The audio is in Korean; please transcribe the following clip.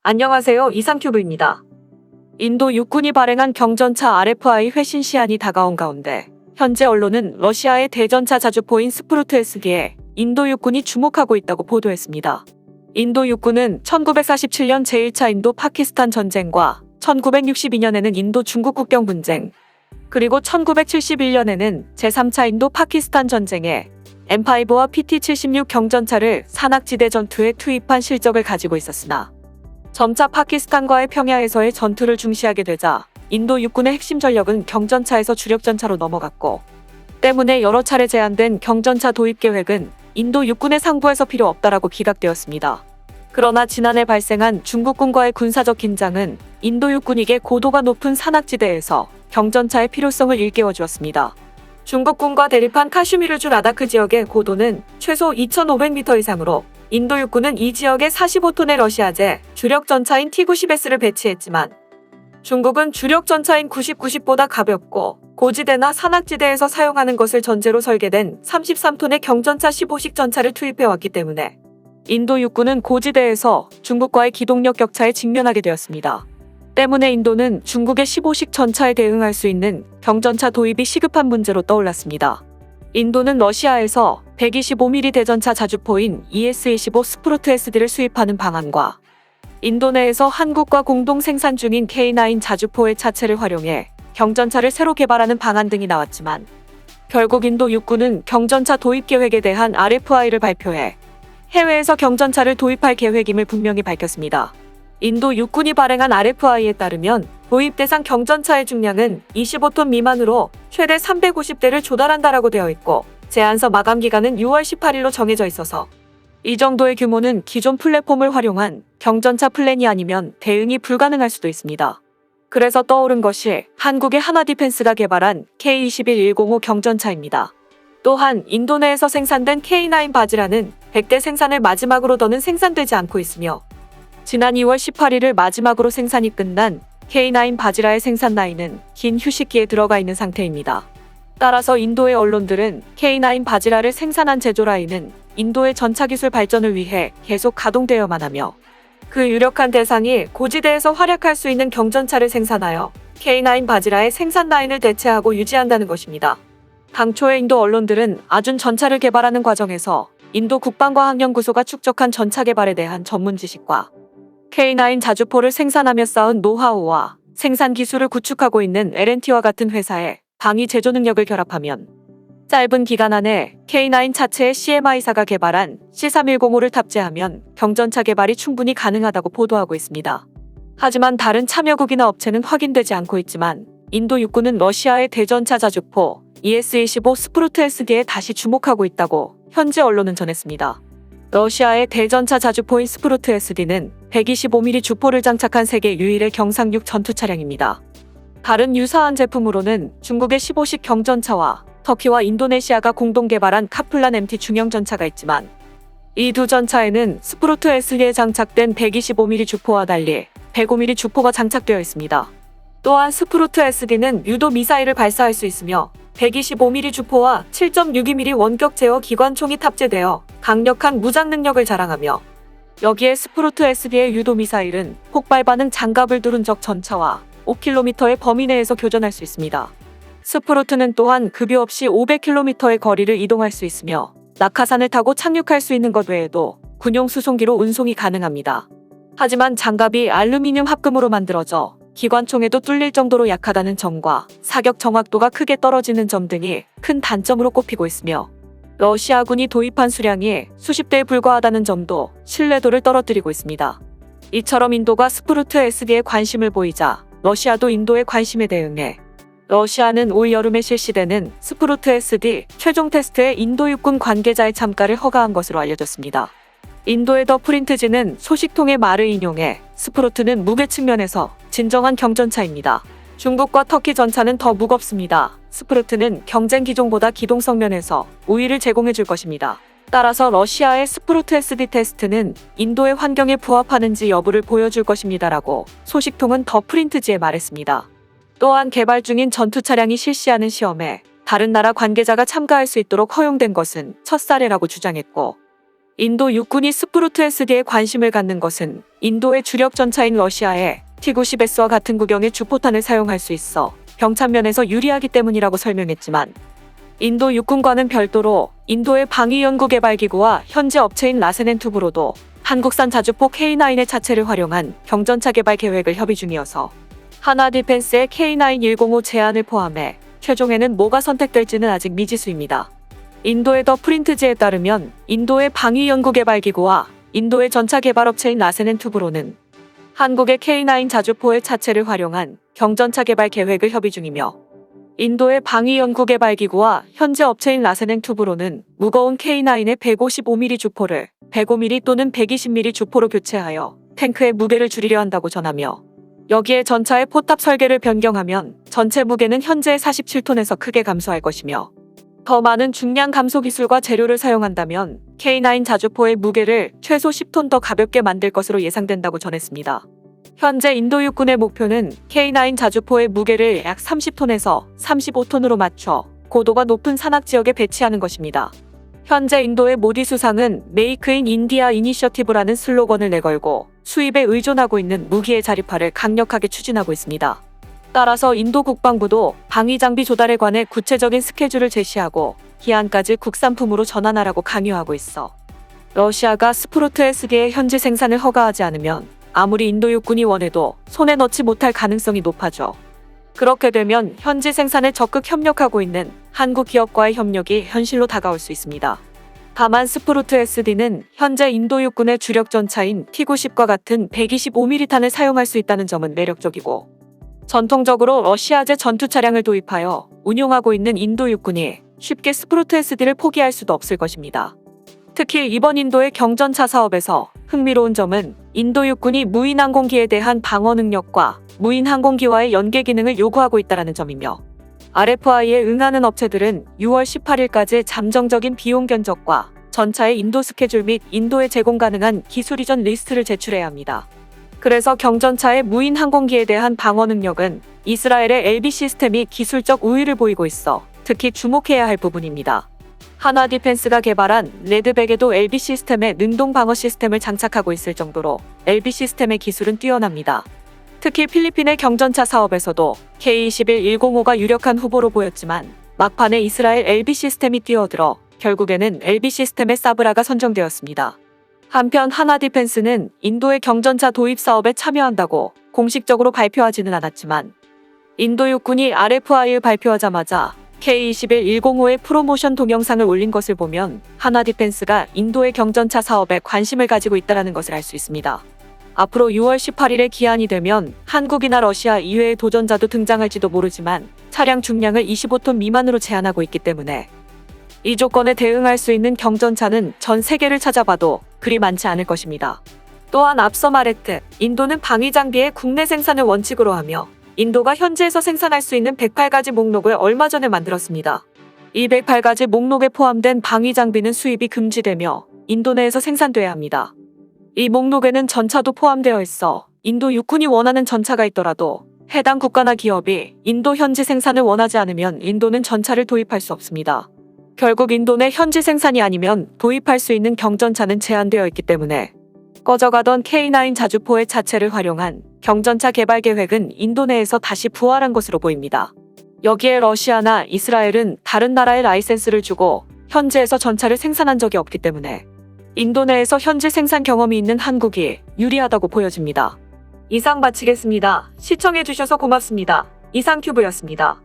안녕하세요. 이상큐브입니다. 인도 육군이 발행한 경전차 RFI 회신 시한이 다가온 가운데 현재 언론은 러시아의 대전차 자주포인 스프루트 S기에 인도 육군이 주목하고 있다고 보도했습니다. 인도 육군은 1947년 제1차 인도 파키스탄 전쟁과 1962년에는 인도 중국 국경 분쟁, 그리고 1971년에는 제3차 인도 파키스탄 전쟁에 M5와 PT-76 경전차를 산악지대 전투에 투입한 실적을 가지고 있었으나 점차 파키스탄과의 평야에서의 전투를 중시하게 되자 인도 육군의 핵심 전력은 경전차에서 주력전차로 넘어갔고, 때문에 여러 차례 제안된 경전차 도입 계획은 인도 육군의 상부에서 필요 없다라고 기각되었습니다. 그러나 지난해 발생한 중국군과의 군사적 긴장은 인도 육군에게 고도가 높은 산악지대에서 경전차의 필요성을 일깨워주었습니다. 중국군과 대립한 카슈미르주 라다크 지역의 고도는 최소 2,500m 이상으로 인도 육군은 이 지역에 45톤의 러시아제 주력 전차인 T-90S를 배치했지만 중국은 주력 전차인 90-90보다 가볍고 고지대나 산악지대에서 사용하는 것을 전제로 설계된 33톤의 경전차 15식 전차를 투입해왔기 때문에 인도 육군은 고지대에서 중국과의 기동력 격차에 직면하게 되었습니다. 때문에 인도는 중국의 15식 전차에 대응할 수 있는 경전차 도입이 시급한 문제로 떠올랐습니다. 인도는 러시아에서 125mm 대전차 자주포인 ES-25 스프루트 SD를 수입하는 방안과 인도 내에서 한국과 공동 생산 중인 K9 자주포의 차체를 활용해 경전차를 새로 개발하는 방안 등이 나왔지만 결국 인도 육군은 경전차 도입 계획에 대한 RFI를 발표해 해외에서 경전차를 도입할 계획임을 분명히 밝혔습니다. 인도 육군이 발행한 RFI에 따르면 도입 대상 경전차의 중량은 25톤 미만으로 최대 350대를 조달한다라고 되어 있고, 제안서 마감 기간은 6월 18일로 정해져 있어서 이 정도의 규모는 기존 플랫폼을 활용한 경전차 플랜이 아니면 대응이 불가능할 수도 있습니다. 그래서 떠오른 것이 한국의 하나디펜스가 개발한 K21105 경전차입니다. 또한 인도 내에서 생산된 K9 바지라는 100대 생산을 마지막으로 더는 생산되지 않고 있으며, 지난 2월 18일을 마지막으로 생산이 끝난 K9 바지라의 생산 라인은 긴 휴식기에 들어가 있는 상태입니다. 따라서 인도의 언론들은 K9 바지라를 생산한 제조 라인은 인도의 전차 기술 발전을 위해 계속 가동되어야만 하며, 그 유력한 대상이 고지대에서 활약할 수 있는 경전차를 생산하여 K9 바지라의 생산 라인을 대체하고 유지한다는 것입니다. 당초의 인도 언론들은 아준 전차를 개발하는 과정에서 인도 국방과학연구소가 축적한 전차 개발에 대한 전문 지식과 K9 자주포를 생산하며 쌓은 노하우와 생산 기술을 구축하고 있는 L&T와 같은 회사의 방위 제조 능력을 결합하면 짧은 기간 안에 K9 차체의 CMI사가 개발한 C3105를 탑재하면 경전차 개발이 충분히 가능하다고 보도하고 있습니다. 하지만 다른 참여국이나 업체는 확인되지 않고 있지만 인도 육군은 러시아의 대전차 자주포 ES-25 스프루트 SD에 다시 주목하고 있다고 현지 언론은 전했습니다. 러시아의 대전차 자주포인 스프루트 SD는 125mm 주포를 장착한 세계 유일의 경상륙 전투 차량입니다. 다른 유사한 제품으로는 중국의 15식 경전차와 터키와 인도네시아가 공동 개발한 카플란 MT 중형 전차가 있지만, 이 두 전차에는 스프루트 SD에 장착된 125mm 주포와 달리 105mm 주포가 장착되어 있습니다. 또한 스프루트 SD는 유도 미사일을 발사할 수 있으며 125mm 주포와 7.62mm 원격 제어 기관총이 탑재되어 강력한 무장 능력을 자랑하며, 여기에 스프루트 SD의 유도 미사일은 폭발 반응 장갑을 두른 적 전차와 5km의 범위 내에서 교전할 수 있습니다. 스프루트는 또한 급유 없이 500km의 거리를 이동할 수 있으며 낙하산을 타고 착륙할 수 있는 것 외에도 군용 수송기로 운송이 가능합니다. 하지만 장갑이 알루미늄 합금으로 만들어져 기관총에도 뚫릴 정도로 약하다는 점과 사격 정확도가 크게 떨어지는 점 등이 큰 단점으로 꼽히고 있으며, 러시아군이 도입한 수량이 수십 대에 불과하다는 점도 신뢰도를 떨어뜨리고 있습니다. 이처럼 인도가 스프루트 SD에 관심을 보이자 러시아도 인도의 관심에 대응해 러시아는 올 여름에 실시되는 스프루트 SD 최종 테스트에 인도 육군 관계자의 참가를 허가한 것으로 알려졌습니다. 인도의 더 프린트지는 소식통의 말을 인용해 스프루트는 무게 측면에서 진정한 경전차입니다. 중국과 터키 전차는 더 무겁습니다. 스프루트는 경쟁 기종보다 기동성 면에서 우위를 제공해 줄 것입니다. 따라서 러시아의 스프루트 SD 테스트는 인도의 환경에 부합하는지 여부를 보여줄 것입니다라고 소식통은 더 프린트지에 말했습니다. 또한 개발 중인 전투 차량이 실시하는 시험에 다른 나라 관계자가 참가할 수 있도록 허용된 것은 첫 사례라고 주장했고, 인도 육군이 스프루트 SD에 관심을 갖는 것은 인도의 주력 전차인 러시아의 T-90S와 같은 구경의 주포탄을 사용할 수 있어 병참면에서 유리하기 때문이라고 설명했지만, 인도 육군과는 별도로 인도의 방위연구개발기구와 현재 업체인 라세넨투브로도 한국산 자주포 K9의 자체를 활용한 경전차 개발 계획을 협의 중이어서 하나디펜스의 K9-105 제안을 포함해 최종에는 뭐가 선택될지는 아직 미지수입니다. 인도의 더 프린트지에 따르면 인도의 방위연구개발기구와 인도의 전차 개발업체인 라세넨투브로는 한국의 K9 자주포의 자체를 활용한 경전차 개발 계획을 협의 중이며, 인도의 방위연구개발기구와 현재 업체인 라세넨투브로는 무거운 K9의 155mm 주포를 105mm 또는 120mm 주포로 교체하여 탱크의 무게를 줄이려 한다고 전하며, 여기에 전차의 포탑 설계를 변경하면 전체 무게는 현재의 47톤에서 크게 감소할 것이며, 더 많은 중량 감소 기술과 재료를 사용한다면 K9 자주포의 무게를 최소 10톤 더 가볍게 만들 것으로 예상된다고 전했습니다. 현재 인도 육군의 목표는 K9 자주포의 무게를 약 30톤에서 35톤으로 맞춰 고도가 높은 산악 지역에 배치하는 것입니다. 현재 인도의 모디 수상은 메이크 인 인디아 이니셔티브라는 슬로건을 내걸고 수입에 의존하고 있는 무기의 자립화를 강력하게 추진하고 있습니다. 따라서 인도 국방부도 방위장비 조달에 관해 구체적인 스케줄을 제시하고 기한까지 국산품으로 전환하라고 강요하고 있어 러시아가 스프루트 SD의 현지 생산을 허가하지 않으면 아무리 인도 육군이 원해도 손에 넣지 못할 가능성이 높아져. 그렇게 되면 현지 생산에 적극 협력하고 있는 한국 기업과의 협력이 현실로 다가올 수 있습니다. 다만 스프루트 SD는 현재 인도 육군의 주력 전차인 T-90과 같은 125mm 탄을 사용할 수 있다는 점은 매력적이고, 전통적으로 러시아제 전투 차량을 도입하여 운용하고 있는 인도 육군이 쉽게 스프루트 SD를 포기할 수도 없을 것입니다. 특히 이번 인도의 경전차 사업에서 흥미로운 점은 인도 육군이 무인 항공기에 대한 방어 능력과 무인 항공기와의 연계 기능을 요구하고 있다는 점이며, RFI에 응하는 업체들은 6월 18일까지 잠정적인 비용 견적과 전차의 인도 스케줄 및 인도에 제공 가능한 기술 이전 리스트를 제출해야 합니다. 그래서 경전차의 무인 항공기에 대한 방어 능력은 이스라엘의 LB 시스템이 기술적 우위를 보이고 있어 특히 주목해야 할 부분입니다. 하나디펜스가 개발한 레드백에도 LB 시스템의 능동 방어 시스템을 장착하고 있을 정도로 LB 시스템의 기술은 뛰어납니다. 특히 필리핀의 경전차 사업에서도 K-21-105가 유력한 후보로 보였지만 막판에 이스라엘 LB 시스템이 뛰어들어 결국에는 LB 시스템의 사브라가 선정되었습니다. 한편 하나디펜스는 인도의 경전차 도입 사업에 참여한다고 공식적으로 발표하지는 않았지만, 인도 육군이 RFI를 발표하자마자 K-21-105의 프로모션 동영상을 올린 것을 보면 하나디펜스가 인도의 경전차 사업에 관심을 가지고 있다는 것을 알 수 있습니다. 앞으로 6월 18일에 기한이 되면 한국이나 러시아 이외의 도전자도 등장할지도 모르지만 차량 중량을 25톤 미만으로 제한하고 있기 때문에 이 조건에 대응할 수 있는 경전차는 전 세계를 찾아봐도 그리 많지 않을 것입니다. 또한 앞서 말했듯 인도는 방위 장비의 국내 생산을 원칙으로 하며 인도가 현지에서 생산할 수 있는 108가지 목록을 얼마 전에 만들었습니다. 이 108가지 목록에 포함된 방위 장비는 수입이 금지되며 인도 내에서 생산돼야 합니다. 이 목록에는 전차도 포함되어 있어 인도 육군이 원하는 전차가 있더라도 해당 국가나 기업이 인도 현지 생산을 원하지 않으면 인도는 전차를 도입할 수 없습니다. 결국 인도 내 현지 생산이 아니면 도입할 수 있는 경전차는 제한되어 있기 때문에 꺼져가던 K9 자주포의 자체를 활용한 경전차 개발 계획은 인도 내에서 다시 부활한 것으로 보입니다. 여기에 러시아나 이스라엘은 다른 나라에 라이센스를 주고 현지에서 전차를 생산한 적이 없기 때문에 인도 내에서 현지 생산 경험이 있는 한국이 유리하다고 보여집니다. 이상 마치겠습니다. 시청해주셔서 고맙습니다. 이상큐브였습니다.